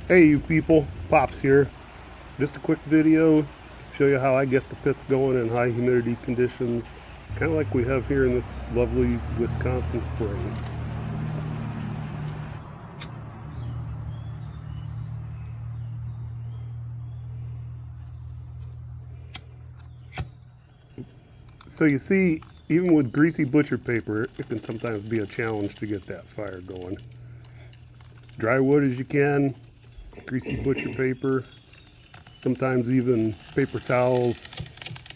Hey you people, Pops here. Just a quick video, show you how I get the pits going in high humidity conditions, kind of like we have here in this lovely Wisconsin spring. So you see, even with greasy butcher paper, it can sometimes be a challenge to get that fire going. Dry wood as you can, greasy butcher paper, sometimes even paper towels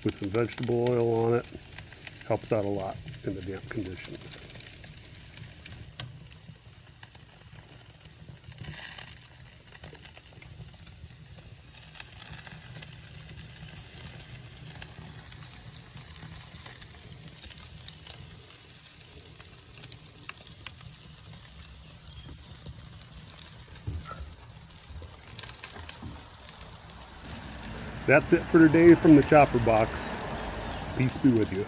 with some vegetable oil on it helps out a lot in the damp conditions. That's it for today from the chopper box. Peace be with you.